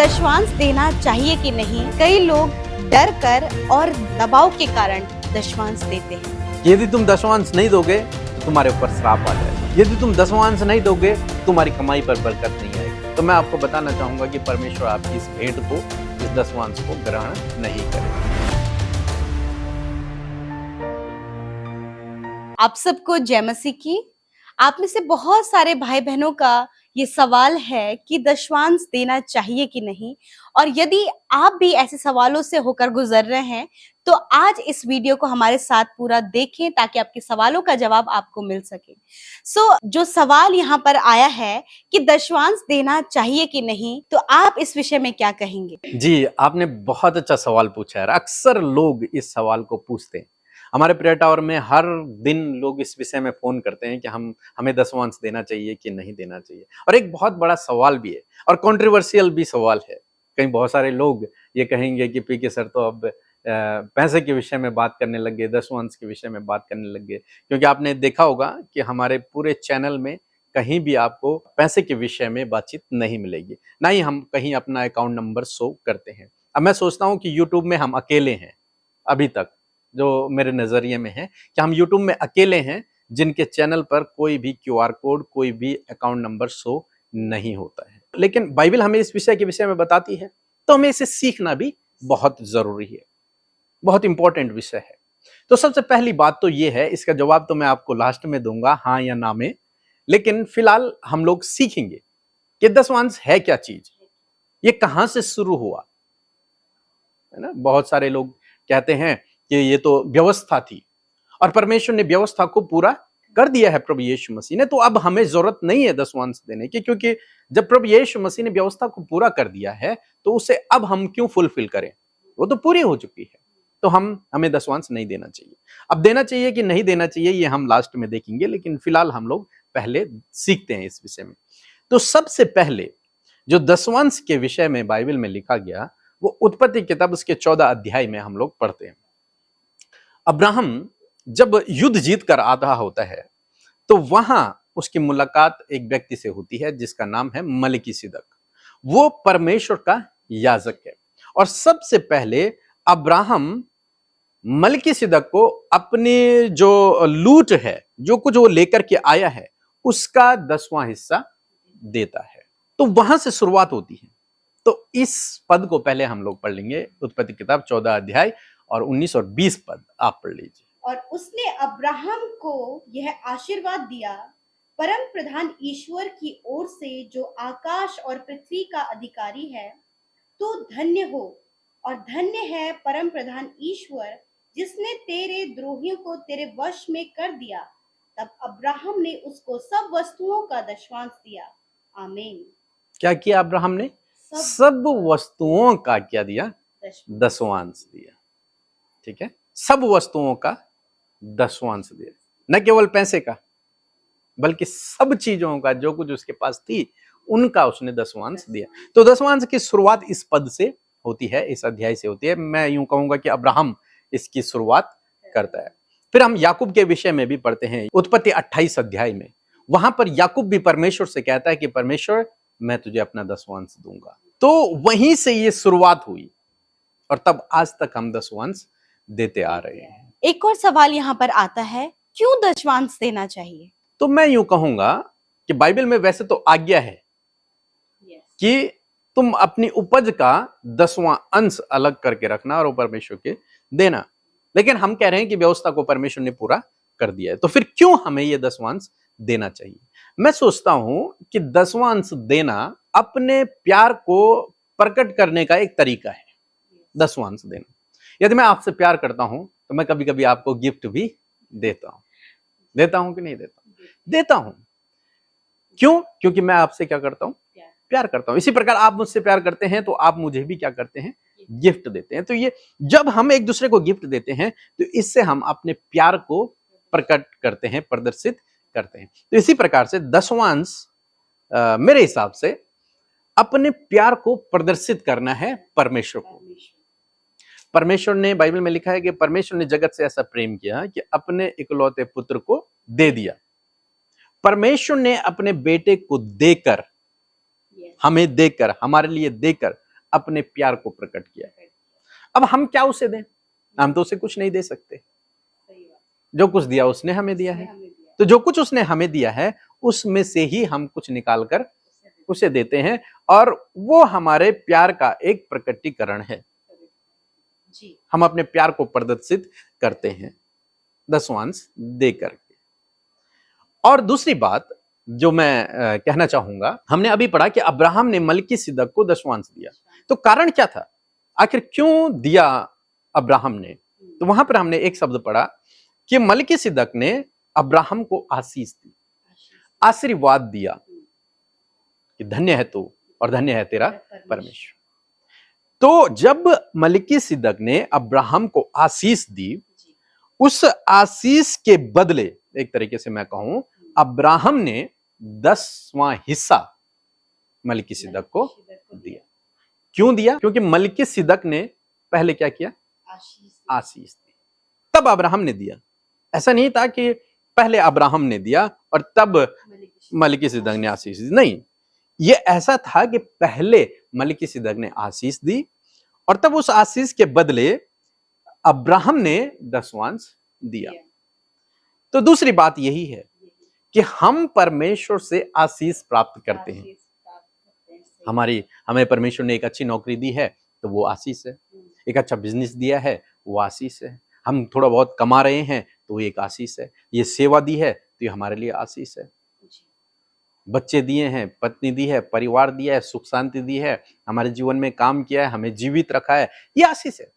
दशवांश देना चाहिए कि नहीं? कई लोग डर कर और दबाव के कारण दशवांश देते हैं। यदि तुम दशवांश नहीं दोगे तो तुम्हारे ऊपर श्राप आ जाएगा। यदि तुम दशवांश नहीं दोगे तुम्हारी कमाई पर बरकत नहीं आएगी। तो मैं आपको बताना चाहूंगा कि परमेश्वर आपकी इस भेंट को, इस दशवांश को ग्रहण नहीं करेगा। आप सबको जय मसीह की। आप में से बहुत सारे भाई बहनों का ये सवाल है कि दशवांश देना चाहिए कि नहीं, और यदि आप भी ऐसे सवालों से होकर गुजर रहे हैं तो आज इस वीडियो को हमारे साथ पूरा देखें ताकि आपके सवालों का जवाब आपको मिल सके। जो सवाल यहाँ पर आया है कि दशवांश देना चाहिए कि नहीं, तो आप इस विषय में क्या कहेंगे? जी, आपने बहुत अच्छा सवाल पूछा है। अक्सर लोग इस सवाल को पूछते हैं। हमारे प्रेयर टावर में हर दिन लोग इस विषय में फोन करते हैं कि हमें दशवांश देना चाहिए कि नहीं देना चाहिए। और एक बहुत बड़ा सवाल भी है और कंट्रोवर्शियल भी सवाल है। कहीं बहुत सारे लोग ये कहेंगे कि पीके सर तो अब पैसे के विषय में बात करने लग गए, दशवांश के विषय में बात करने लग गए। क्योंकि आपने देखा होगा कि हमारे पूरे चैनल में कहीं भी आपको पैसे के विषय में बातचीत नहीं मिलेगी, ना ही हम कहीं अपना अकाउंट नंबर शो करते हैं। अब मैं सोचता हूँ कि यूट्यूब में हम अकेले हैं अभी तक, जो मेरे नजरिए में है कि हम यूट्यूब में अकेले हैं जिनके चैनल पर कोई भी क्यूआर कोड, कोई भी अकाउंट नंबर शो नहीं होता है। लेकिन बाइबल हमें इस विषय के विषय में बताती है, तो हमें इसे सीखना भी बहुत जरूरी है, बहुत इंपॉर्टेंट विषय है। तो सबसे पहली बात तो ये है, इसका जवाब तो मैं आपको लास्ट में दूंगा, हाँ या ना में। लेकिन फिलहाल हम लोग सीखेंगे कि दशवांश है क्या चीज, ये कहां से शुरू हुआ, है ना। बहुत सारे लोग कहते हैं कि ये तो व्यवस्था थी और परमेश्वर ने व्यवस्था को पूरा कर दिया है प्रभु यीशु मसीह ने, तो अब हमें जरूरत नहीं है दशवांश देने की, क्योंकि जब प्रभु यीशु मसीह ने व्यवस्था को पूरा कर दिया है तो उसे अब हम क्यों फुलफिल करें, वो तो पूरी हो चुकी है। तो हमें दशवांश नहीं देना चाहिए। अब देना चाहिए कि नहीं देना चाहिए ये हम लास्ट में देखेंगे, लेकिन फिलहाल हम लोग पहले सीखते हैं इस विषय में। तो सबसे पहले जो दशवांश के विषय में बाइबल में लिखा गया वो उत्पत्ति किताब उसके 14 अध्याय में हम लोग पढ़ते हैं। अब्राहम जब युद्ध जीत कर आता होता है तो वहां उसकी मुलाकात एक व्यक्ति से होती है जिसका नाम है मलिकिसिदक। वो परमेश्वर का याजक है और सबसे पहले अब्राहम मलिकिसिदक को अपने जो लूट है, जो कुछ वो लेकर के आया है, उसका 10वां हिस्सा देता है। तो वहां से शुरुआत होती है। तो इस पद को पहले हम लोग पढ़ लेंगे, उत्पत्ति किताब 14 अध्याय और 19 और 20 पद आप पढ़ लीजिए। और उसने अब्राहम को यह आशीर्वाद दिया, परम प्रधान ईश्वर की ओर से जो आकाश और पृथ्वी का अधिकारी है, तो धन्य हो, और धन्य है परम प्रधान ईश्वर जिसने तेरे द्रोहियों को तेरे वश में कर दिया। तब अब्राहम ने उसको सब वस्तुओं का दशवांश दिया। आमीन। क्या किया अब्राहम ने? सब वस्तुओं का क्या दिया? दशवांश दिया। ठीक है, सब वस्तुओं का दशवांश दिया, न केवल पैसे का बल्कि सब चीजों का, जो कुछ उसके पास थी उनका उसने दशवांश दिया। तो दशवांश की शुरुआत इस पद से होती है, इस अध्याय से होती है। मैं यूं कहूंगा कि अब्राहम इसकी शुरुआत करता है। फिर हम याकूब के विषय में भी पढ़ते हैं, उत्पत्ति 28 अध्याय में। वहां पर याकूब भी परमेश्वर से कहता है कि परमेश्वर मैं तुझे अपना दशवांश दूंगा। तो वहीं से ये शुरुआत हुई और तब आज तक हम दशवांश देते आ रहे हैं। एक और सवाल यहाँ पर आता है, क्यों दशवांश देना चाहिए? तो मैं यूं कहूंगा कि बाइबल में वैसे तो आज्ञा है कि तुम अपनी उपज का 10वां अंश अलग करके रखना और वो परमेश्वर के देना, लेकिन हम कह रहे हैं कि व्यवस्था को परमेश्वर ने पूरा कर दिया है, तो फिर क्यों हमें ये दशवांश देना चाहिए? मैं सोचता हूं कि दशवां अंश देना अपने प्यार को प्रकट करने का एक तरीका है। दशवां अंश देना, यदि मैं आपसे प्यार करता हूं तो मैं कभी कभी आपको गिफ्ट भी देता हूं कि नहीं देता हूं। क्यों? क्योंकि मैं आपसे क्या करता हूं? प्यार करता हूं। इसी प्रकार आप मुझसे प्यार करते हैं तो आप मुझे भी क्या करते हैं? गिफ्ट देते हैं। तो ये जब हम एक दूसरे को गिफ्ट देते हैं तो इससे हम अपने प्यार को प्रकट करते हैं, प्रदर्शित करते हैं। तो इसी प्रकार से दशवां अंश मेरे हिसाब से अपने प्यार को प्रदर्शित करना है परमेश्वर को। परमेश्वर ने, बाइबल में लिखा है कि परमेश्वर ने जगत से ऐसा प्रेम किया कि अपने इकलौते पुत्र को दे दिया। परमेश्वर ने अपने बेटे को देकर, हमें देकर, हमारे लिए देकर अपने प्यार को प्रकट किया। अब हम क्या उसे दें? हम तो उसे कुछ नहीं दे सकते। जो कुछ दिया उसने हमें दिया है, तो जो कुछ उसने हमें दिया है उसमें से ही हम कुछ निकाल कर उसे देते हैं, और वो हमारे प्यार का एक प्रकटीकरण है। हम अपने प्यार को प्रदर्शित करते हैं दशवांश दे करके। और दूसरी बात जो मैं कहना चाहूंगा, हमने अभी पढ़ा कि अब्राहम ने मलिकिसिदक को दशवांश दिया। तो कारण क्या था? आखिर क्यों दिया अब्राहम ने? तो वहां पर हमने एक शब्द पढ़ा कि मलिकिसिदक ने अब्राहम को आशीष दी, आशीर्वाद दिया कि धन्य है तू और धन्य है तेरा परमेश्वर। तो जब मलिकिसिदक ने अब्राहम को आशीष दी, उस आशीष के बदले एक तरीके से मैं कहूं, अब्राहम ने 10वां हिस्सा मलिकिसिदक को दिया। क्यों दिया? क्योंकि मलिकिसिदक ने पहले क्या किया? आशीष दी, तब अब्राहम ने दिया। ऐसा नहीं था कि पहले अब्राहम ने दिया और तब मलिकिसिदक ने आशीष दी, नहीं। ये ऐसा था कि पहले मलिकिसिदक ने आशीष दी और तब उस आशीष के बदले अब्राहम ने दशवांश दिया। तो दूसरी बात यही है कि हम परमेश्वर से आशीष प्राप्त करते हैं। हमें परमेश्वर ने एक अच्छी नौकरी दी है तो वो आशीष है, एक अच्छा बिजनेस दिया है वो आशीष है, हम थोड़ा बहुत कमा रहे हैं तो एक आशीष है, ये सेवा दी है तो ये हमारे लिए आशीष है, बच्चे दिए हैं, पत्नी दी है, परिवार दिया है, सुख शांति दी है, हमारे जीवन में काम किया है, हमें जीवित रखा है, ये आशीष है।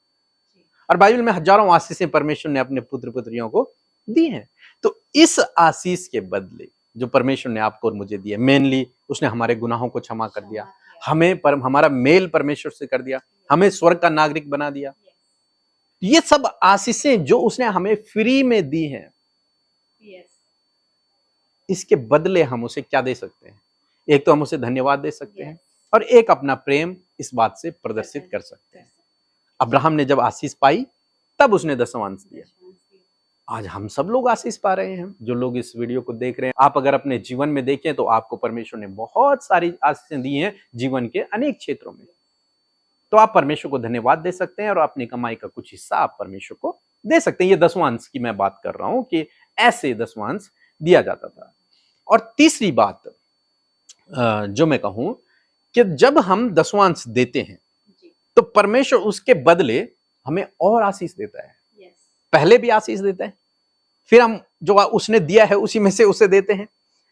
और बाइबल में हजारों आशीषें परमेश्वर ने अपने पुत्र पुत्रियों को दी हैं। तो इस आशीष के बदले जो परमेश्वर ने आपको और मुझे दिया, मेनली उसने हमारे गुनाहों को क्षमा कर दिया, हमारा मेल परमेश्वर से कर दिया, हमें स्वर्ग का नागरिक बना दिया। ये सब आशीषें जो उसने हमें फ्री में दी हैं, इसके बदले हम उसे क्या दे सकते हैं? एक तो हम उसे धन्यवाद दे सकते हैं और एक अपना प्रेम इस बात से प्रदर्शित कर सकते हैं। अब्राहम ने जब आशीष पाई तब उसने दशवांश दिया। आज हम सब लोग आशीष पा रहे हैं, जो लोग इस वीडियो को देख रहे हैं। आप अगर अपने जीवन में देखें तो आपको परमेश्वर ने बहुत सारी आशीषें दी हैं जीवन के अनेक क्षेत्रों में। तो आप परमेश्वर को धन्यवाद दे सकते हैं और अपनी कमाई का कुछ हिस्सा आप परमेश्वर को दे सकते हैं। ये दशवांश की मैं बात कर रहा हूं कि ऐसे दशवांश दिया जाता था। और तीसरी बात जो मैं कहूं कि जब हम दशवांश देते हैं तो परमेश्वर उसके बदले हमें और आशीष देता है। पहले भी आशीष देता है, फिर हम जो उसने दिया है उसी में से उसे देते हैं,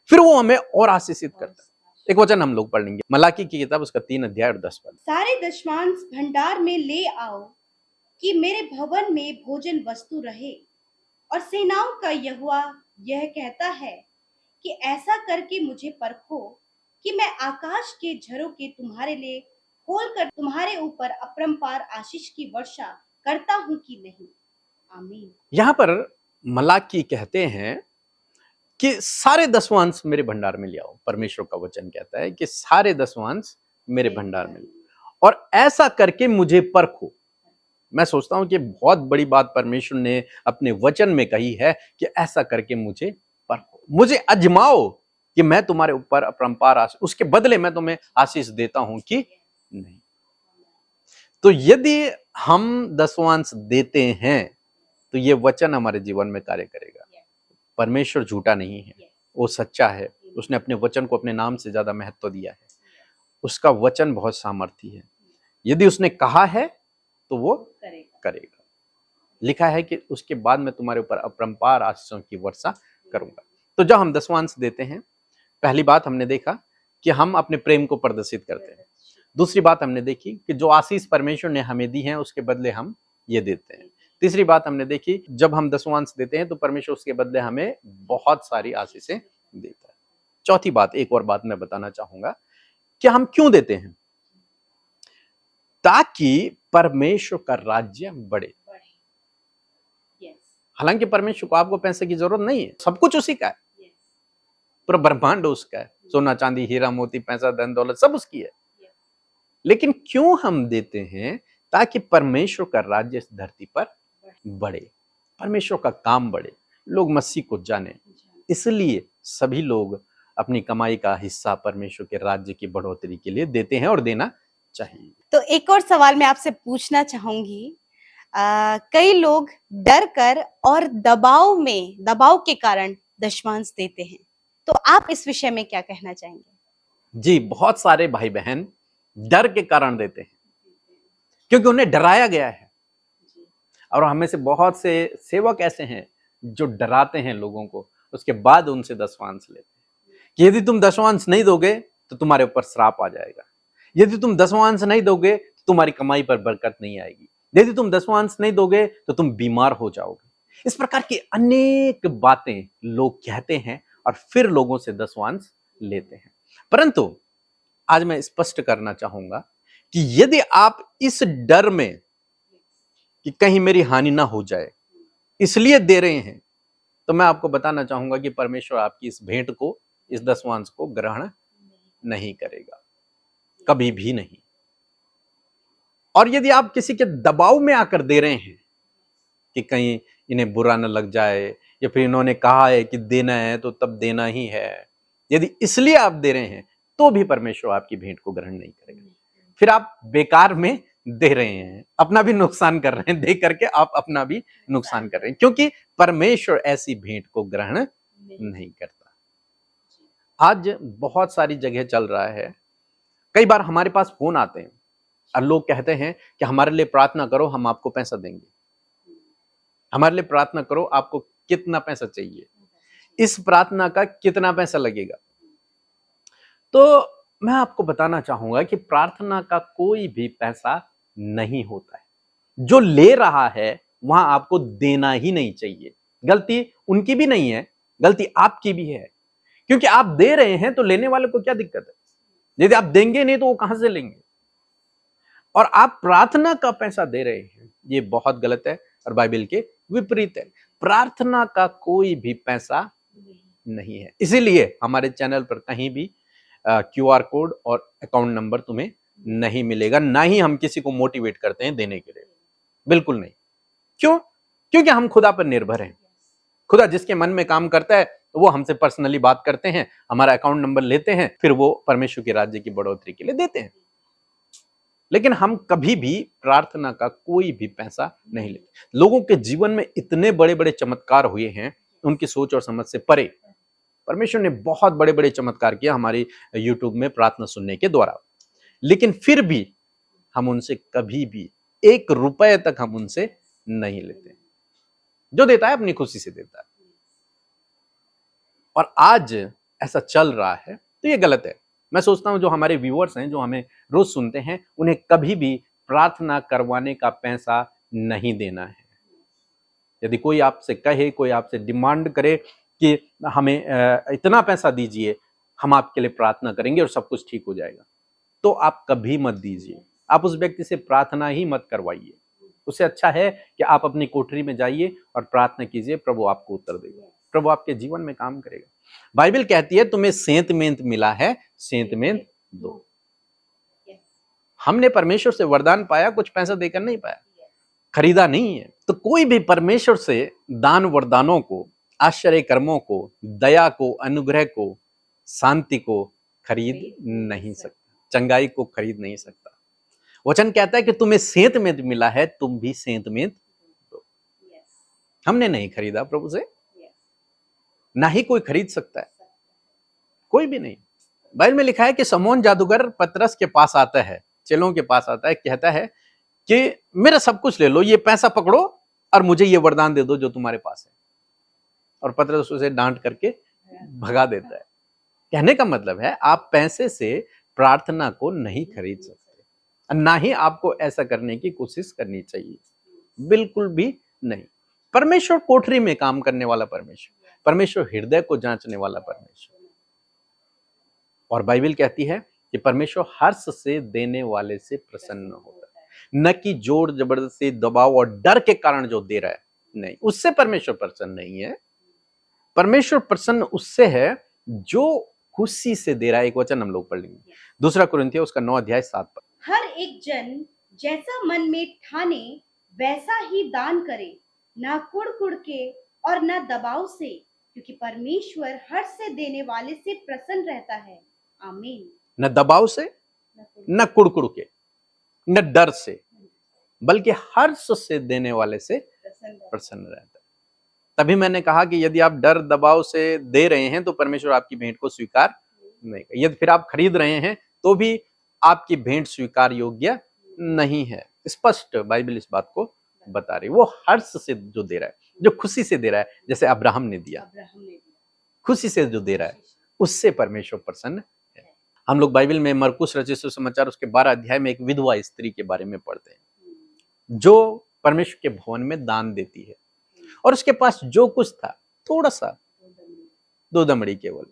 फिर वो हमें और आशीषित करता है। एक वचन हम लोग पढ़ लेंगे, मलाकी की किताब उसका 3 अध्याय और 10 पद। सारे दशवांश भंडार में ले आओ कि मेरे भवन में भोजन वस्तु रहे। और सेनाओं का यहोवा यह कहता है कि ऐसा करके मुझे परखो कि मैं आकाश के झरोखे तुम्हारे लिए खोलकर तुम्हारे ऊपर अपरंपार आशीष की वर्षा करता हूं कि नहीं। आमीन। यहां पर मलाकी कहते हैं कि सारे दशवांश मेरे भंडार में ले आओ। परमेश्वर का वचन कहता है कि सारे दशवांश मेरे भंडार में ले आओ और ऐसा करके मुझे परखो। मैं सोचता हूं कि बहुत बड़ी बात परमेश्वर ने अपने वचन में कही है कि ऐसा करके मुझे परखो, मुझे अजमाओ कि मैं तुम्हारे ऊपर अपरंपार आशीष, उसके बदले मैं तुम्हें आशीष देता हूं कि नहीं। तो यदि हम दशवांश देते हैं तो ये वचन हमारे जीवन में कार्य करेगा। परमेश्वर झूठा नहीं है, वो सच्चा है। उसने अपने वचन को अपने नाम से ज्यादा महत्व दिया है। उसका वचन बहुत सामर्थी है। यदि उसने कहा है तो वो करेगा। लिखा है कि उसके बाद मैं तुम्हारे ऊपर अपरंपार आशीषों की वर्षा करूंगा। तो जब हम दशवांश देते हैं, पहली बात हमने देखा कि हम अपने प्रेम को प्रदर्शित करते हैं। दूसरी बात हमने देखी कि जो आशीष परमेश्वर ने हमें दी है उसके बदले हम ये देते हैं। तीसरी बात हमने देखी, जब हम दशवांश देते हैं तो परमेश्वर उसके बदले हमें बहुत सारी आशीषें देता है। चौथी बात, एक और बात मैं बताना चाहूंगा कि हम क्यों देते हैं, ताकि परमेश्वर का राज्य बढ़े। हालांकि परमेश्वर को आपको पैसे की जरूरत नहीं है, सब कुछ उसी का है, पूरा ब्रह्मांड उसका है, सोना चांदी हीरा मोती पैसा धन दौलत सब उसकी है। लेकिन क्यों हम देते हैं? ताकि परमेश्वर का राज्य इस धरती पर बढ़े, परमेश्वर का काम बढ़े, लोग मसीह को जाने। इसलिए सभी लोग अपनी कमाई का हिस्सा परमेश्वर के राज्य की बढ़ोतरी के लिए देते हैं और देना चाहिए। तो एक और सवाल मैं आपसे पूछना चाहूंगी। कई लोग डर कर और दबाव के कारण दशवांश देते हैं, तो आप इस विषय में क्या कहना चाहेंगे? जी, बहुत सारे भाई बहन डर के कारण देते हैं, क्योंकि उन्हें डराया गया है। और हमें से बहुत से सेवक ऐसे हैं जो डराते हैं लोगों को, उसके बाद उनसे दशवांश लेते हैं कि यदि तुम दशवांश नहीं दोगे तो तुम्हारे ऊपर श्राप आ जाएगा, यदि तुम दशवांश नहीं दोगे तो तुम्हारी कमाई पर बरकत नहीं आएगी, यदि तुम दशवांश नहीं दोगे तो तुम बीमार हो जाओगे। इस प्रकार की अनेक बातें लोग कहते हैं और फिर लोगों से दशवांश लेते हैं। परंतु आज मैं स्पष्ट करना चाहूंगा कि यदि आप इस डर में कि कहीं मेरी हानि ना हो जाए इसलिए दे रहे हैं, तो मैं आपको बताना चाहूंगा कि परमेश्वर आपकी इस भेंट को, इस दशवांश को ग्रहण नहीं करेगा, कभी भी नहीं। और यदि आप किसी के दबाव में आकर दे रहे हैं कि कहीं इन्हें बुरा न लग जाए, या फिर इन्होंने कहा है कि देना है तो तब देना ही है, यदि इसलिए आप दे रहे हैं तो भी परमेश्वर आपकी भेंट को ग्रहण नहीं करेगा। फिर आप बेकार में दे रहे हैं, अपना भी नुकसान कर रहे हैं, दे करके आप अपना भी नुकसान कर रहे हैं, क्योंकि परमेश्वर ऐसी भेंट को ग्रहण नहीं करता। आज बहुत सारी जगह चल रहा है, कई बार हमारे पास फोन आते हैं और लोग कहते हैं कि हमारे लिए प्रार्थना करो, हम आपको पैसा देंगे, हमारे लिए प्रार्थना करो, आपको कितना पैसा चाहिए, इस प्रार्थना का कितना पैसा लगेगा। तो मैं आपको बताना चाहूंगा कि प्रार्थना का कोई भी पैसा नहीं होता है। जो ले रहा है वहां आपको देना ही नहीं चाहिए। गलती उनकी भी नहीं है, गलती आपकी भी है, क्योंकि आप दे रहे हैं तो लेने वाले को क्या दिक्कत है। यदि आप देंगे नहीं तो वो कहां से लेंगे। और आप प्रार्थना का पैसा दे रहे हैं, ये बहुत गलत है और बाइबल के विपरीत है। प्रार्थना का कोई भी पैसा नहीं है। इसीलिए हमारे चैनल पर कहीं भी QR कोड और अकाउंट नंबर तुम्हें नहीं मिलेगा, ना ही हम किसी को मोटिवेट करते हैं देने के लिए, बिल्कुल नहीं। क्यों? क्योंकि हम खुदा पर निर्भर हैं। खुदा जिसके मन में काम करता है वो हमसे पर्सनली बात करते हैं, हमारा अकाउंट नंबर लेते हैं, फिर वो परमेश्वर के राज्य की बढ़ोतरी के लिए देते हैं। लेकिन हम कभी भी प्रार्थना का कोई भी पैसा नहीं लेते। लोगों के जीवन में इतने बड़े बड़े चमत्कार हुए हैं, उनकी सोच और समझ से परे। परमेश्वर ने बहुत बड़े बड़े चमत्कार किया हमारी YouTube में प्रार्थना सुनने के द्वारा, लेकिन फिर भी हम उनसे कभी भी 1 रुपए तक हम उनसे नहीं लेते। जो देता है अपनी खुशी से देता है। और आज ऐसा चल रहा है तो ये गलत है। मैं सोचता हूं जो हमारे व्यूअर्स हैं, जो हमें रोज सुनते हैं, उन्हें कभी भी प्रार्थना करवाने का पैसा नहीं देना है। यदि कोई आपसे कहे, कोई आपसे डिमांड करे कि हमें इतना पैसा दीजिए, हम आपके लिए प्रार्थना करेंगे और सब कुछ ठीक हो जाएगा, तो आप कभी मत दीजिए। आप उस व्यक्ति से प्रार्थना ही मत करवाइए। उससे अच्छा है कि आप अपनी कोठरी में जाइए और प्रार्थना कीजिए, प्रभु आपको उत्तर देगा, प्रभु आपके जीवन में काम करेगा। बाइबल कहती है तुम्हें सेंत मेंत मिला है, सेंत मेंत दो। हमने परमेश्वर से वरदान पाया, कुछ पैसा देकर नहीं पाया, खरीदा नहीं है। तो कोई भी परमेश्वर से दान वरदानों को, आश्चर्य कर्मों को, दया को, अनुग्रह को, शांति को खरीद नहीं सकता, चंगाई को खरीद नहीं सकता। वचन कहता है कि तुम्हें सेंत मेंत मिला है, तुम भी सेंत मेंत दो। हमने नहीं खरीदा प्रभु से, ना ही कोई खरीद सकता है, कोई भी नहीं। बाइबल में लिखा है कि शमौन जादूगर पतरस के पास आता है, चेलों के पास आता है, कहता है कि मेरा सब कुछ ले लो, ये पैसा पकड़ो और मुझे ये वरदान दे दो जो तुम्हारे पास है। और पतरस उसे डांट करके भगा देता है। कहने का मतलब है आप पैसे से प्रार्थना को नहीं खरीद सकते, ना ही आपको ऐसा करने की कोशिश करनी चाहिए, बिल्कुल भी नहीं। परमेश्वर कोठरी में काम करने वाला परमेश्वर, परमेश्वर हृदय को जांचने वाला परमेश्वर। और बाइबल कहती है कि परमेश्वर हर्ष से देने वाले से प्रसन्न होता है, न कि जोर जबरदस्ती, दबाव और डर के कारण जो दे रहा है, नहीं, उससे परमेश्वर प्रसन्न नहीं है। परमेश्वर प्रसन्न उससे है जो खुशी से दे रहा है। एक वचन हम लोग पढ़ लेंगे, 2 कुरिन्थियों उसका 9 अध्याय 7 पद। हर एक जन जैसा मन में ठाने वैसा ही दान करे, ना कुड़ के और ना दबाव से, क्योंकि परमेश्वर हर्ष से देने वाले से प्रसन्न रहता है। आमीन। न दबाव से, न कुड़ के। न डर से बल्कि हर्ष से देने वाले से प्रसन्न रहता है। तभी मैंने कहा कि यदि आप डर दबाव से दे रहे हैं तो परमेश्वर आपकी भेंट को स्वीकार नहीं करेगा। यदि फिर आप खरीद रहे हैं तो भी आपकी भेंट स्वीकार योग्य नहीं है। स्पष्ट बाइबल इस बात को बता रही। वो हर्ष से जो दे रहा है, जो खुशी से दे रहा है, जैसे अब्राहम ने दिया, खुशी से जो दे रहा है, उससे परमेश्वर प्रसन्न है। हम लोग बाइबल में मरकुस रचित सुसमाचार उसके 12 अध्याय में एक विधवा स्त्री के बारे में पढ़ते हैं जो परमेश्वर के भवन में दान देती है, और उसके पास जो कुछ था थोड़ा सा, 2 दमड़ी केवल,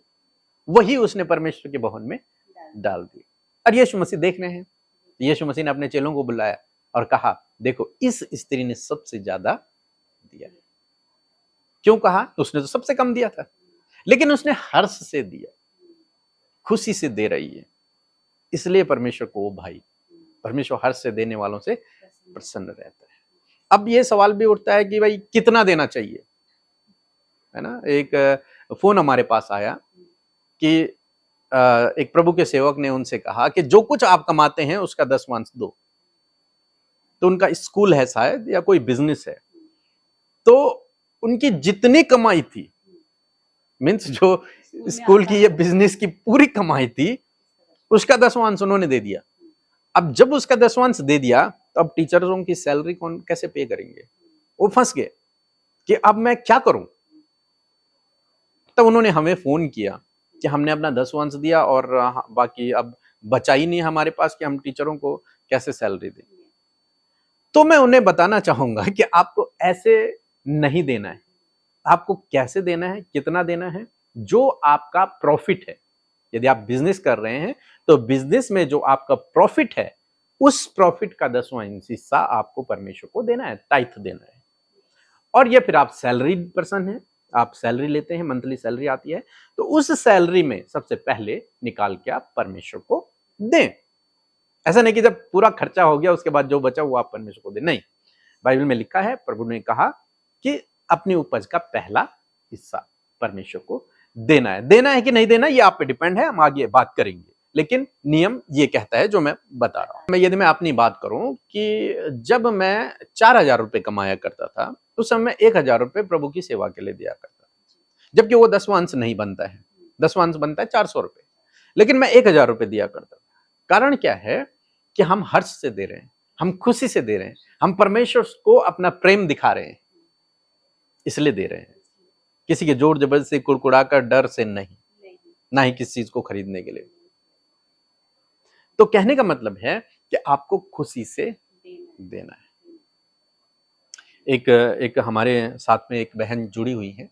वही उसने परमेश्वर के भवन में डाल दी। और यीशु मसीह देख रहे हैं, यीशु मसीह ने अपने चेलों को बुलाया और कहा, देखो इस स्त्री ने सबसे ज्यादा दिया। क्यों कहा? उसने तो सबसे कम दिया था, लेकिन उसने हर्ष से दिया, खुशी से दे रही है। इसलिए परमेश्वर को वो भाई, परमेश्वर हर्ष से देने वालों से प्रसन्न रहता है। अब ये सवाल भी उठता है कि भाई कितना देना चाहिए, है ना। एक फोन हमारे पास आया कि एक प्रभु के सेवक ने उनसे कहा कि जो कुछ आप कमाते हैं उसका 10वांश दो। तो उनका स्कूल है शायद या कोई बिजनेस है, तो उनकी जितनी कमाई थी, मीन्स जो स्कूल की ये बिजनेस की पूरी कमाई थी, उसका 10वांश उन्होंने दे दिया। अब जब उसका 10वांश दे दिया तो अब टीचर्सों की सैलरी कौन कैसे पे करेंगे? वो फंस गए कि अब मैं क्या करूं। तब उन्होंने हमें फोन किया कि हमने अपना 10वांश दिया और बाकी अब बचा ही नहीं हमारे पास कि हम टीचरों को कैसे सैलरी दें। तो मैं उन्हें बताना चाहूंगा कि आपको ऐसे नहीं देना है। आपको कैसे देना है, कितना देना है? जो आपका प्रॉफिट है, यदि आप बिजनेस कर रहे हैं तो बिजनेस में जो आपका प्रॉफिट है, उस प्रॉफिट का 10वां हिस्सा आपको परमेश्वर को देना है, टाइथ देना है। और ये फिर आप सैलरी पर्सन है, आप सैलरी लेते हैं, मंथली सैलरी आती है, तो उस सैलरी में सबसे पहले निकाल के आप परमेश्वर को दें। ऐसा नहीं कि जब पूरा खर्चा हो गया उसके बाद जो बचा वो आप परमेश्वर को दें, नहीं। बाइबल में लिखा है, प्रभु ने कहा कि अपनी उपज का पहला हिस्सा परमेश्वर को देना है। देना है कि नहीं देना ये आप पे डिपेंड है, हम आगे बात करेंगे, लेकिन नियम ये कहता है जो मैं बता रहा हूं। यदि मैं अपनी बात करूं कि जब मैं 4000 रुपए कमाया करता था, उस समय 1000 रुपए प्रभु की सेवा के लिए दिया करता था, जबकि वो 10वांश नहीं बनता है, 10वांश बनता है 400 रुपए, लेकिन मैं 1000 रुपए दिया करता था। कारण क्या है कि हम हर्ष से दे रहे हैं, हम खुशी से दे रहे हैं, हम परमेश्वर को अपना प्रेम दिखा रहे हैं, इसलिए दे रहे हैं। किसी के जोर जबरदस्ती कुड़कुड़ा कर डर से नहीं, ना ही किसी चीज को खरीदने के लिए। तो कहने का मतलब है कि आपको खुशी से देना है। एक हमारे साथ में एक बहन जुड़ी हुई है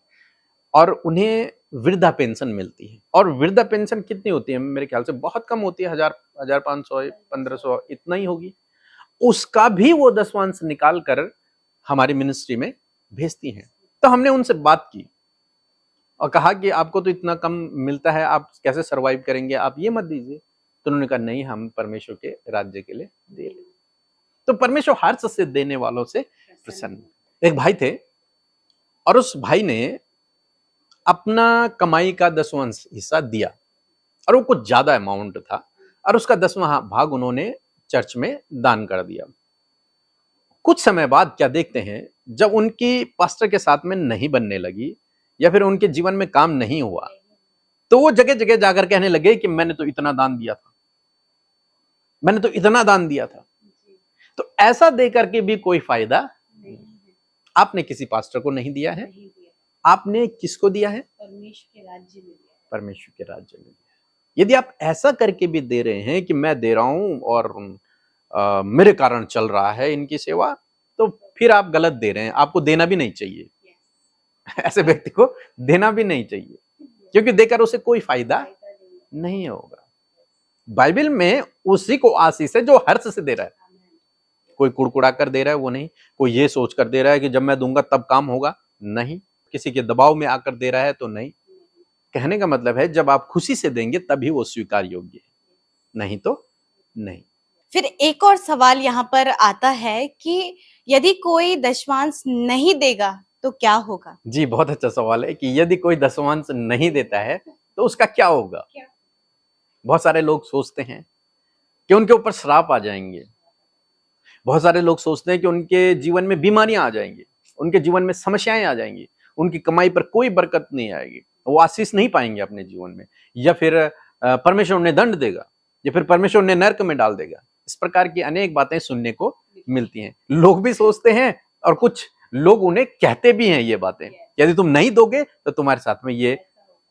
और उन्हें वृद्धा पेंशन मिलती है, और वृद्धा पेंशन कितनी होती है? मेरे ख्याल से बहुत कम होती है, 1500 1500 इतना ही होगी। उसका भी वो 10वांश निकाल कर हमारी मिनिस्ट्री में भेजती हैं। तो हमने उनसे बात की और कहा कि आपको तो इतना कम मिलता है, आप कैसे सरवाइव करेंगे, आप ये मत दीजिए। तो उन्होंने कहा नहीं, हम परमेश्वर के राज्य के लिए दे रहे। तो परमेश्वर हर्ष से देने वालों से प्रसन्न। एक भाई थे और उस भाई ने अपना कमाई का 10वांश हिस्सा दिया, और वो कुछ ज्यादा अमाउंट था, और उसका 10वां भाग उन्होंने चर्च में दान कर दिया। कुछ समय बाद क्या देखते हैं, जब उनकी पास्टर के साथ में नहीं बनने लगी या फिर उनके जीवन में काम नहीं हुआ, तो वो जगह जगह जाकर कहने लगे कि मैंने तो इतना दान दिया था, मैंने तो इतना दान दिया था। तो ऐसा देकर के भी कोई फायदा नहीं। आपने किसी पास्टर को नहीं दिया है, आपने किसको दिया है? परमेश्वर के राज्य में। परमेश्वर के राज्य में। यदि आप ऐसा करके भी दे रहे हैं कि मैं दे रहा हूं और मेरे कारण चल रहा है इनकी सेवा, तो फिर आप गलत दे रहे हैं। आपको देना भी नहीं चाहिए, ऐसे व्यक्ति को देना भी नहीं चाहिए, क्योंकि देकर उसे कोई फायदा नहीं होगा। बाइबल में उसी को आशीष है जो हर्ष से दे रहा है। कोई कुड़कुड़ा कर दे रहा है वो नहीं, कोई ये सोच कर दे रहा है कि जब मैं दूंगा तब काम होगा, नहीं। किसी के दबाव में आकर दे रहा है तो नहीं। कहने का मतलब है जब आप खुशी से देंगे तभी वो स्वीकार योग्य है, नहीं तो नहीं। फिर एक और सवाल यहाँ पर आता है कि यदि कोई दशमांश नहीं देगा तो क्या होगा? जी, बहुत अच्छा सवाल है कि यदि कोई दशमांश नहीं देता है तो उसका क्या होगा। बहुत सारे लोग सोचते हैं कि उनके ऊपर श्राप आ जाएंगे, बहुत सारे लोग सोचते हैं कि उनके जीवन में बीमारियां आ जाएंगी, उनके जीवन में समस्याएं आ जाएंगी, उनकी कमाई पर कोई बरकत नहीं आएगी, वो आशीष नहीं पाएंगे अपने जीवन में, या फिर परमेश्वर उन्हें दंड देगा, या फिर परमेश्वर उन्हें नरक में डाल देगा। इस प्रकार की अनेक बातें सुनने को मिलती हैं। लोग भी सोचते हैं और कुछ लोग उन्हें कहते भी हैं ये बातें, यदि तुम नहीं दोगे तो तुम्हारे साथ में ये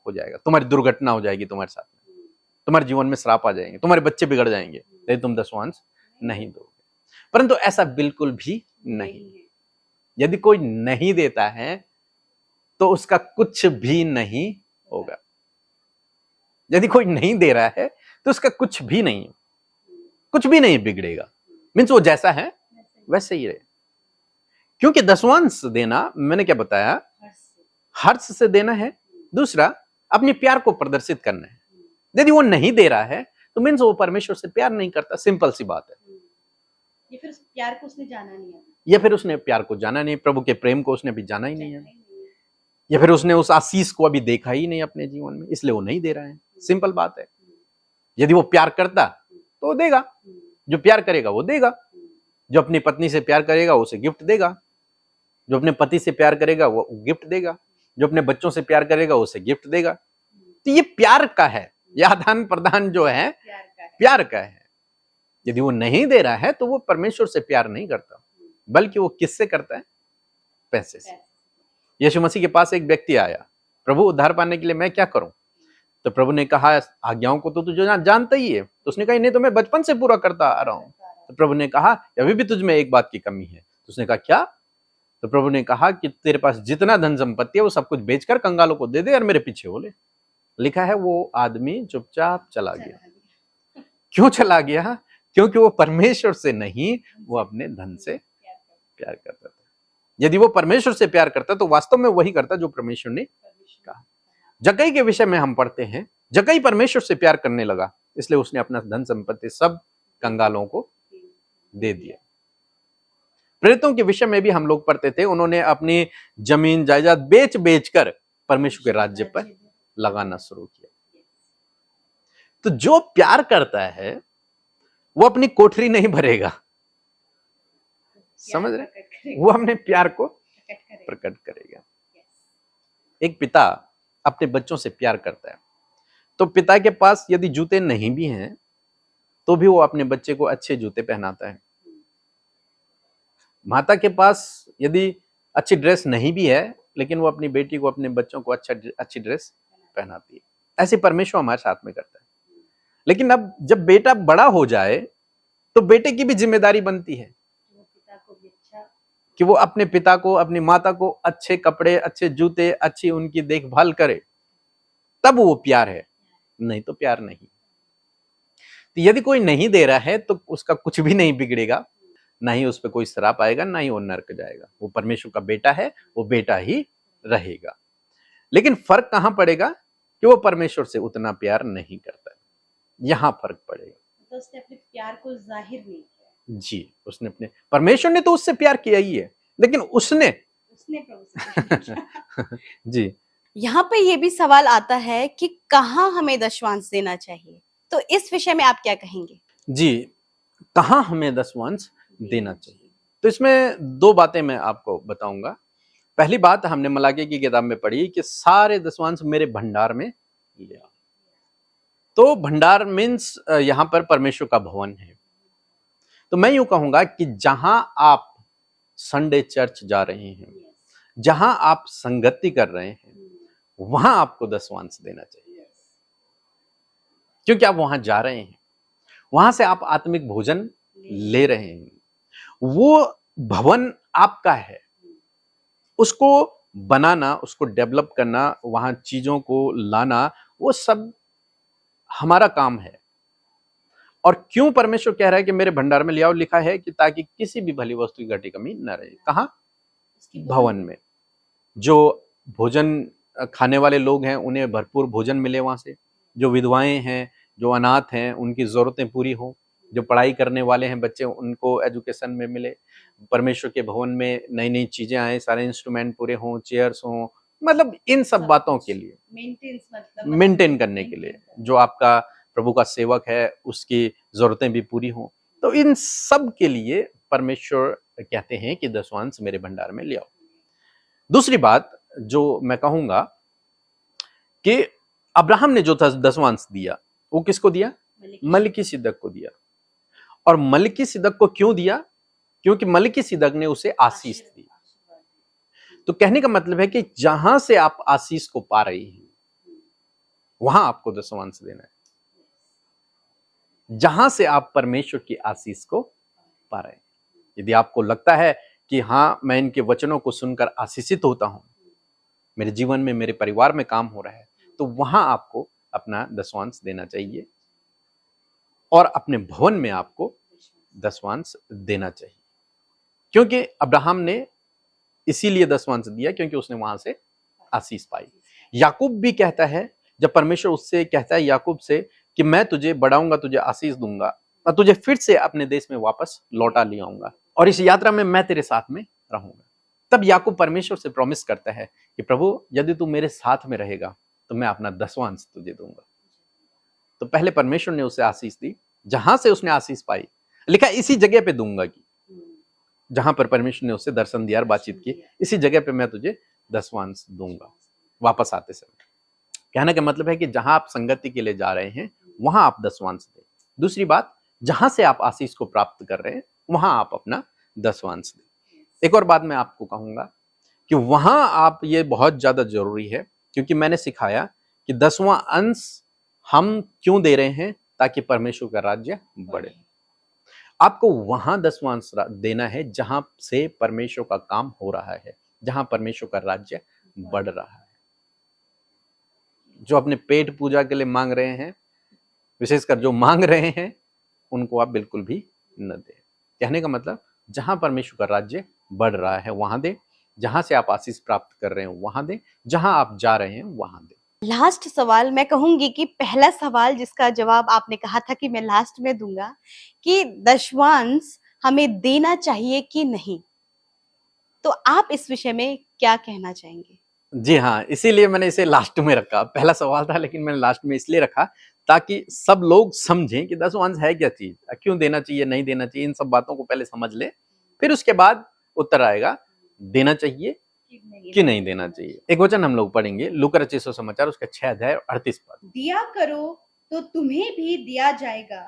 हो जाएगा, तुम्हारी दुर्घटना हो जाएगी, तुम्हारे साथ में तुम्हारे जीवन में श्राप आ जाएंगे, तुम्हारे बच्चे बिगड़ जाएंगे यदि तुम दशवांश नहीं दोगे। परंतु ऐसा बिल्कुल भी नहीं है। यदि कोई नहीं देता है तो उसका कुछ भी नहीं होगा। यदि कोई नहीं दे रहा है तो उसका कुछ भी नहीं बिगड़ेगा। मीन्स वो जैसा है वैसे ही रहे। क्योंकि दशवांश देना, मैंने क्या बताया, हर्ष से देना है। दूसरा, अपने प्यार को प्रदर्शित करना है। यदि वो नहीं दे रहा है तो मीन्स वो परमेश्वर से प्यार नहीं करता। सिंपल सी बात है। ये फिर प्यार को उसने जाना नहीं है, या फिर उसने प्यार को जाना नहीं, प्रभु के प्रेम को उसने अभी जाना ही नहीं है, या फिर उसने उस आशीष को अभी देखा ही नहीं अपने जीवन में, इसलिए वो नहीं दे रहा है। सिंपल बात है। यदि वो प्यार करता तो वो देगा। जो प्यार करेगा वो देगा। जो अपनी पत्नी से प्यार करेगा वो उसे गिफ्ट देगा। जो अपने पति से प्यार करेगा वो गिफ्ट देगा। जो अपने बच्चों से प्यार करेगा वो उसे गिफ्ट देगा। तो ये प्यार का है, यह आदान प्रदान जो है प्यार का है। यदि वो नहीं दे रहा है तो वो परमेश्वर से प्यार नहीं करता, बल्कि वो किससे करता है? पैसे से। यीशु मसीह के पास एक व्यक्ति आया, प्रभु उद्धार पाने के लिए मैं क्या करूं? तो प्रभु ने कहा, आज्ञाओं को तो तुझे जानता ही है। तो उसने कहा, नहीं तो मैं बचपन से पूरा करता आ रहा हूं। तो प्रभु ने कहा, अभी भी तुझ में एक बात की कमी है। तो उसने कहा, क्या? तो प्रभु ने कहा कि तेरे पास जितना धन संपत्ति है वो सब कुछ बेचकर कंगालों को दे दे और मेरे पीछे हो ले। लिखा है वो आदमी चुपचाप चला गया। क्यों चला गया? क्योंकि वो परमेश्वर से नहीं, वो अपने धन से प्यार करता था। यदि वो परमेश्वर से प्यार करता तो वास्तव में वही करता जो परमेश्वर ने कहा। जक्कई के विषय में हम पढ़ते हैं, जक्कई परमेश्वर से प्यार करने लगा, इसलिए उसने अपना धन संपत्ति सब कंगालों को दे दिया। प्रेरितों के विषय में भी हम लोग पढ़ते थे, उन्होंने अपनी जमीन जायदाद बेच बेच कर परमेश्वर के राज्य पर लगाना शुरू किया। तो जो प्यार करता है वो अपनी कोठरी नहीं भरेगा, समझ रहे? वो अपने प्यार को प्रकट करेगा। एक पिता अपने बच्चों से प्यार करता है, तो पिता के पास यदि जूते नहीं भी हैं तो भी वो अपने बच्चे को अच्छे जूते पहनाता है। माता के पास यदि अच्छी ड्रेस नहीं भी है, लेकिन वो अपनी बेटी को, अपने बच्चों को अच्छी ड्रेस पहनाती है। ऐसे परमेश्वर हमारे साथ में करता है। लेकिन अब जब बेटा बड़ा हो जाए तो बेटे की भी जिम्मेदारी बनती है कि वो अपने पिता को, अपनी माता को अच्छे कपड़े, अच्छे जूते, अच्छी उनकी देखभाल करे, तब वो प्यार है, नहीं तो प्यार नहीं। तो यदि कोई नहीं दे रहा है तो उसका कुछ भी नहीं बिगड़ेगा, ना ही उस पर कोई श्राप आएगा, ना ही वो नरक जाएगा। वो परमेश्वर का बेटा है, वो बेटा ही रहेगा। लेकिन फर्क कहां पड़ेगा कि वो परमेश्वर से उतना प्यार नहीं करता है, यहां फर्क पड़ेगा। तो उसने अपने प्यार को जाहिर नहीं किया। जी, उसने अपने, परमेश्वर ने तो उससे प्यार किया ही है, लेकिन उसने प्रभु से जी, यहाँ पे ये भी सवाल आता है कि कहाँ हमें दशवांश देना चाहिए, तो इस विषय में आप क्या कहेंगे? जी, कहाँ हमें दशवांश देना चाहिए? तो इसमें दो बातें मैं आपको बताऊंगा। पहली बात हमने मलाकी की किताब में पढ़ी कि सारे दशवांश मेरे भंडार में ले आओ। तो भंडार मीन्स यहाँ पर परमेश्वर का भवन है। तो मैं यूं कहूंगा कि जहां आप संडे चर्च जा रहे हैं, जहां आप संगति कर रहे हैं, वहां आपको दशवांश देना चाहिए, क्योंकि आप वहां जा रहे हैं, वहां से आप आत्मिक भोजन ले रहे हैं। वो भवन आपका है, उसको बनाना, उसको डेवलप करना, वहां चीजों को लाना, वो सब हमारा काम है। और क्यों परमेश्वर कह रहा है कि मेरे भंडार में ले आओ? लिखा है कि ताकि किसी भी भली वस्तु की घटी कमी न रहे। कहां? भवन में। जो भोजन खाने वाले लोग हैं उन्हें भरपूर भोजन मिले वहां से, जो विधवाएं हैं, जो अनाथ हैं, उनकी जरूरतें पूरी हो, जो पढ़ाई करने वाले हैं बच्चे, उनको एजुकेशन में मिले, परमेश्वर के भवन में नई नई चीजें आए, सारे इंस्ट्रूमेंट पूरे हों, चेयर्स हों, मतलब इन सब बातों के लिए, मेंटेन करने के लिए, जो आपका प्रभु का सेवक है उसकी जरूरतें भी पूरी हों। तो इन सब के लिए परमेश्वर कहते हैं कि दसवांश मेरे भंडार में ले आओ। दूसरी बात जो मैं कहूंगा कि अब्राहम ने जो दसवांश दिया वो किसको दिया? मलिकिसिदक को दिया। और मलिकिसिदक को क्यों दिया? क्योंकि मलिकिसिदक ने उसे आशीष दी। तो कहने का मतलब है कि जहां से आप आशीष को पा रही हैं वहां आपको दसवांश देना है। जहां से आप परमेश्वर की आशीष को पा रहे हैं। यदि आपको लगता है कि हाँ, मैं इनके वचनों को सुनकर आशीषित होता हूं, मेरे जीवन में, मेरे परिवार में काम हो रहा है, तो वहां आपको अपना दसवांश देना चाहिए और अपने भवन में आपको दसवांश देना चाहिए। क्योंकि अब्राहम ने इसीलिए दसवांश दिया क्योंकि उसने वहां से आशीष पाई। याकूब भी कहता है, जब परमेश्वर उससे कहता है याकूब से कि मैं तुझे बढ़ाऊंगा, तुझे आशीष दूंगा और तुझे फिर से अपने देश में वापस लौटा ले आऊंगा और इस यात्रा में मैं तेरे साथ में रहूंगा। तब याकूब परमेश्वर से प्रॉमिस करता है कि प्रभु यदि तू मेरे साथ में रहेगा तो मैं अपना दसवांश तुझे दूंगा। तो पहले परमेश्वर ने उसे आशीष दी, जहां से उसने आशीष पाई, लिखा इसी जगह पे दूंगा की, जहां पर परमेश्वर ने उसे दर्शन दिया और बातचीत की, इसी जगह पे मैं तुझे दसवांश दूंगा वापस आते समय। कहने का मतलब है कि जहां आप संगति के लिए जा रहे हैं वहां आप दसवांश दें। दूसरी बात, जहां से आप आशीष को प्राप्त कर रहे हैं वहां आप अपना दसवांश दें। एक और बात मैं आपको कहूंगा कि वहां आप, ये बहुत ज्यादा जरूरी है क्योंकि मैंने सिखाया कि 10वां अंश हम क्यों दे रहे हैं? ताकि परमेश्वर का राज्य बढ़े। आपको वहां 10वां अंश देना है जहां से परमेश्वर का काम हो रहा है, जहां परमेश्वर का राज्य बढ़ रहा है। जो अपने पेट पूजा के लिए मांग रहे हैं, विशेषकर जो मांग रहे हैं, उनको आप बिल्कुल भी न दें। कहने का मतलब, जहां परमेश्वर का राज्य बढ़ रहा है वहां दें, जहां से आप आशीष प्राप्त कर रहे हैं वहां दें, जहां आप जा रहे हैं वहां दें। लास्ट सवाल मैं कहूंगी कि पहला सवाल जिसका जवाब आपने कहा था कि मैं लास्ट में दूंगा, कि दशवांश हमें देना चाहिए कि नहीं, तो आप इस विषय में क्या कहना चाहेंगे? जी हाँ, इसीलिए मैंने इसे लास्ट में रखा। पहला सवाल था लेकिन मैंने लास्ट में इसलिए रखा ताकि सब लोग समझें कि दसवांश है क्या चीज, क्यों देना चाहिए, नहीं देना चाहिए, इन सब बातों को पहले समझ ले, फिर उसके बाद उत्तर आएगा देना चाहिए कि नहीं देना चाहिए। एक वचन हम लोग पढ़ेंगे, लूका रचित सुसमाचार उसका 6 अध्याय 38 पद। दिया करो तो तुम्हें भी दिया जाएगा,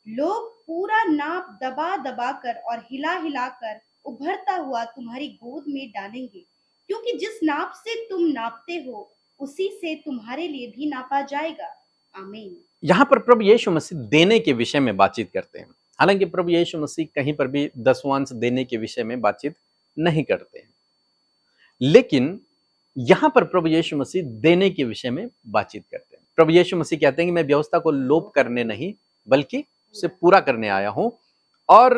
लोग पूरा नाप दबा दबा कर और हिला हिला कर उभरता हुआ तुम्हारी गोद में डालेंगे, क्योंकि जिस नाप से तुम नापते हो उसी से तुम्हारे लिए भी नापा जाएगा। आमीन। यहाँ पर प्रभु यीशु मसीह देने के विषय में बातचीत करते हैं। हालांकि प्रभु यीशु मसीह कहीं पर भी दसवांश देने के विषय में बातचीत नहीं करते हैं, लेकिन यहां पर प्रभु यीशु मसीह देने के विषय में बातचीत करते हैं। प्रभु यीशु मसीह कहते हैं कि मैं व्यवस्था को लोप करने नहीं बल्कि उसे पूरा करने आया हूं। और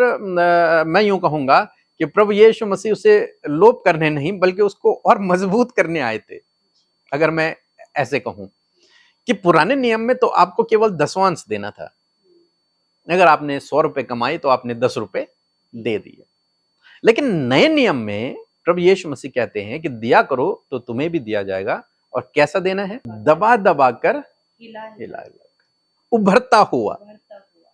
मैं यूं कहूंगा कि प्रभु यीशु मसीह उसे लोप करने नहीं बल्कि उसको और मजबूत करने आए थे। अगर मैं ऐसे कहूं कि पुराने नियम में तो आपको केवल दसवांश देना था। अगर आपने 100 रुपए कमाई तो आपने 10 रुपए दे दिए। लेकिन नए नियम में प्रभु यीशु मसीह कहते हैं कि दिया करो तो तुम्हें भी दिया जाएगा। और कैसा देना है? दबा दबा कर, हिला हिला कर, उभरता हुआ। भरता हुआ।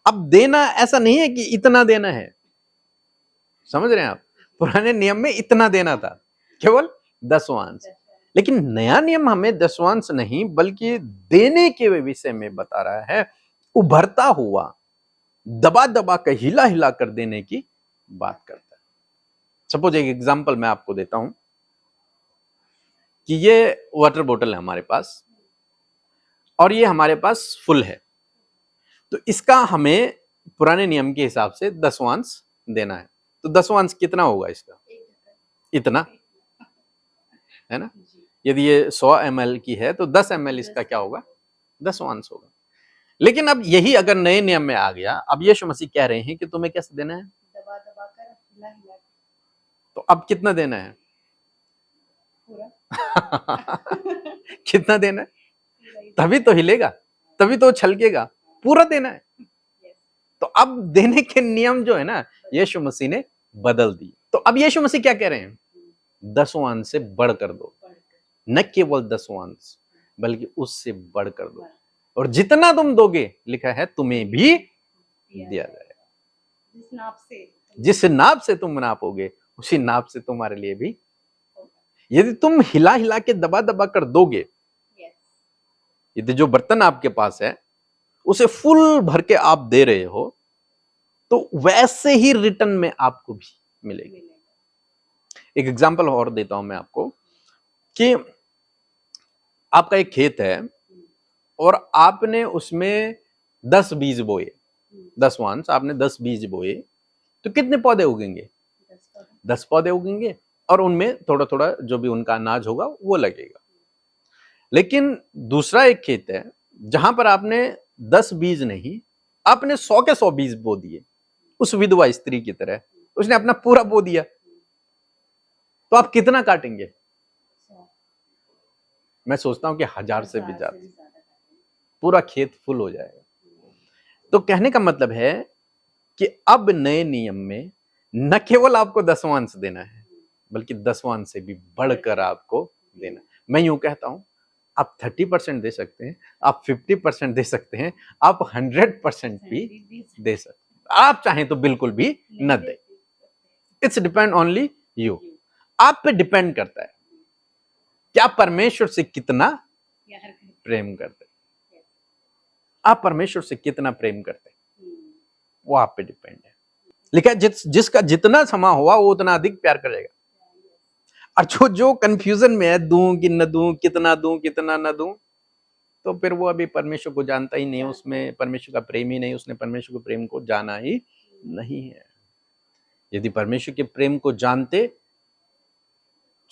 अब देना ऐसा नहीं है कि इतना देना है, समझ रहे हैं आप? पुराने नियम में इतना देना था, केवल दसवांश। लेकिन नया नियम हमें दसवांश नहीं बल्कि देने के विषय में बता रहा है, उभरता हुआ, दबा दबा कर, हिला हिला कर देने की बात करता है। सपोज एक एग्जांपल मैं आपको देता हूं कि ये वाटर बोतल है हमारे पास और ये हमारे पास फुल है, तो इसका हमें पुराने नियम के हिसाब से दसवांश देना है। तो दसवांश कितना होगा इसका? इतना, है ना? यदि ये 100 ml की है तो 10 ml इसका क्या होगा? दसवांश होगा। लेकिन अब यही अगर नए नियम में आ गया, अब यीशु मसीह कह रहे हैं कि तुम्हें कैसे देना है? दबा दबा कर, हिला हिला कर। तो अब कितना देना है? पूरा। कितना देना है? तभी तो हिलेगा, तभी तो छलकेगा। पूरा देना है। तो अब देने के नियम जो है ना, यीशु मसीह ने बदल दिए। तो अब यीशु मसीह क्या कह रहे हैं? दसवांश से बढ़कर दो, न केवल दसवांश बल्कि उससे बढ़कर दो। और जितना तुम दोगे, लिखा है, तुम्हें भी दिया जाएगा। जिस नाप से जिस नाप से तुम नापोगे उसी नाप से तुम्हारे लिए भी, यदि तुम हिला हिला के दबा दबा कर दोगे, Yes. यदि जो बर्तन आपके पास है उसे फुल भर के आप दे रहे हो, तो वैसे ही रिटर्न में आपको भी मिलेगी। एक एग्जांपल और देता हूं मैं आपको कि आपका एक खेत है और आपने उसमें 10 बीज बोए, 10 वांस आपने 10 बीज बोए, तो कितने पौधे उगेंगे? 10 पौधे उगेंगे और उनमें थोड़ा थोड़ा जो भी उनका अनाज होगा वो लगेगा। लेकिन दूसरा एक खेत है जहां पर आपने 10 बीज नहीं, आपने 100 के 100 बीज बो दिए, उस विधवा स्त्री की तरह उसने अपना पूरा बो दिया, तो आप कितना काटेंगे? मैं सोचता हूं कि 1000 से भी ज्यादा, पूरा खेत फुल हो जाएगा। तो कहने का मतलब है कि अब नए नियम में न केवल आपको दसवांश देना है, बल्कि दसवांश से भी बढ़कर आपको देना। मैं यूं कहता हूं, आप 30% दे सकते हैं, आप 50% दे सकते हैं, आप 100% भी दे सकते हैं। आप चाहें तो बिल्कुल भी न दे। It's depend only you. आप पे डिपेंड करता है कि आप परमेश्वर से कितना प्रेम करते हैं। आप परमेश्वर से कितना प्रेम करते हैं वो आप पे डिपेंड है। लिखा है जिसका जितना समा हुआ वो उतना अधिक प्यार करेगा। और जो कंफ्यूजन में है, दूं कि न दूं, कितना दूं कितना न दूं, तो फिर वो अभी परमेश्वर को जानता ही नहीं, उसमें परमेश्वर का प्रेम ही नहीं, उसने परमेश्वर के प्रेम को जाना ही नहीं है। यदि परमेश्वर के प्रेम को जानते,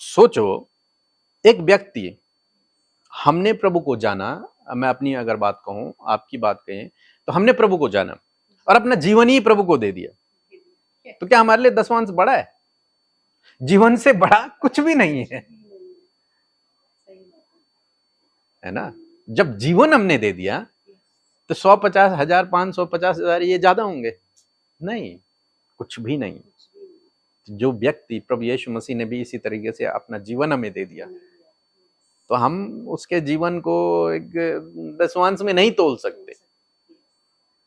सोचो एक व्यक्ति, हमने प्रभु को जाना, मैं अपनी अगर बात कहूं, आपकी बात कहें, तो हमने प्रभु को जाना और अपना जीवन ही प्रभु को दे दिया, तो क्या हमारे लिए दसवांश बड़ा है? जीवन से बड़ा कुछ भी नहीं है ना। जब जीवन हमने दे दिया तो 150,000 550,000 ये ज्यादा होंगे? नहीं, कुछ भी नहीं। जो व्यक्ति, प्रभु यीशु मसीह ने भी इसी तरीके से अपना जीवन हमें दे दिया, तो हम उसके जीवन को एक दसवांश में नहीं तोल सकते।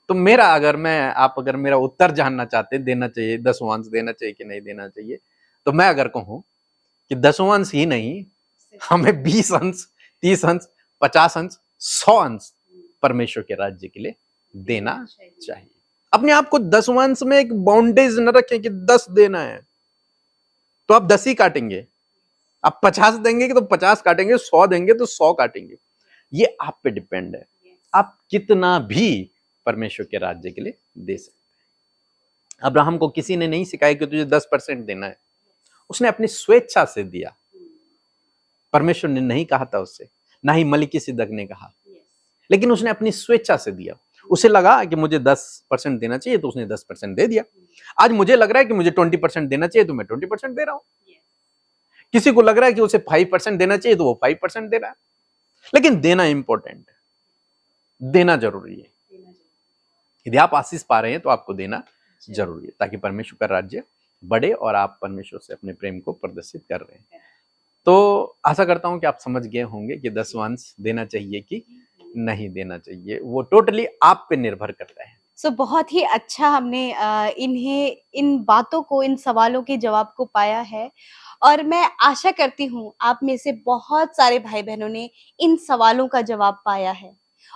तो मेरा अगर मेरा उत्तर जानना चाहते, देना चाहिए दसवांश देना चाहिए कि नहीं देना चाहिए, तो मैं अगर कहूं कि दसवांश ही नहीं, हमें 20 अंश, 30 अंश, 50 अंश, 100 अंश परमेश्वर के राज्य के लिए देना चाहिए। अपने आप को दसवांश में एक बाउंडेज न रखें कि 10 देना है तो आप 10 ही काटेंगे, आप 50 देंगे तो 50 काटेंगे, 100 देंगे तो 100 काटेंगे। ये आप पे डिपेंड है, आप कितना भी परमेश्वर के राज्य के लिए दे सकते हैं। अब्राहम को किसी ने नहीं सिखाया कि तुझे 10% देना है, उसने अपनी स्वेच्छा से दिया। परमेश्वर ने नहीं कहा था उससे, ना ही मलिकिसिदक ने कहा, लेकिन उसने अपनी स्वेच्छा से दिया। उसे लगा कि मुझे 10% देना चाहिए तो उसने 10% दे दिया। आज मुझे लग रहा है कि मुझे 20% देना चाहिए तो मैं 20% दे रहा हूं। किसी को लग रहा है कि उसे 5% देना चाहिए तो वो 5% दे रहा है। लेकिन देना इंपॉर्टेंट है, देना जरूरी है। यदि आप आशीष पा रहे हैं तो आपको देना जरूरी है, ताकि परमेश्वर का राज्य बढ़े और आप परमेश्वर से अपने प्रेम को प्रदर्शित कर रहे हैं। तो आशा करता हूं कि आप समझ गए होंगे कि दसवांश देना चाहिए कि नहीं देना चाहिए, वो टोटली आप पे निर्भर करता है। सो बहुत ही अच्छा हमने इन बातों को, इन सवालों के जवाब को पाया है, और मैं आशा करती हूँ आप में से बहुत सारे भाई बहनों ने इन सवालों का जवाब पाया है।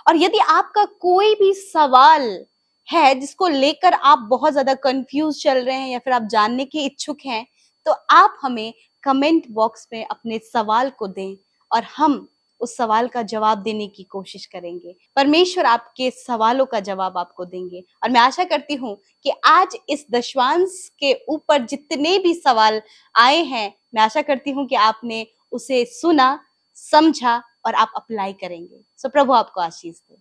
और यदि आपका कोई भी सवाल है जिसको लेकर आप बहुत ज्यादा कंफ्यूज चल रहे हैं या फिर आप जानने के इच्छुक हैं, तो आप हमें कमेंट बॉक्स में अपने सवाल को दें और हम उस सवाल का जवाब देने की कोशिश करेंगे। परमेश्वर आपके सवालों का जवाब आपको देंगे। और मैं आशा करती हूँ कि आज इस दशवांश के ऊपर जितने भी सवाल आए हैं, मैं आशा करती हूँ कि आपने उसे सुना, समझा और आप अप्लाई करेंगे। सो प्रभु आपको आशीष दे।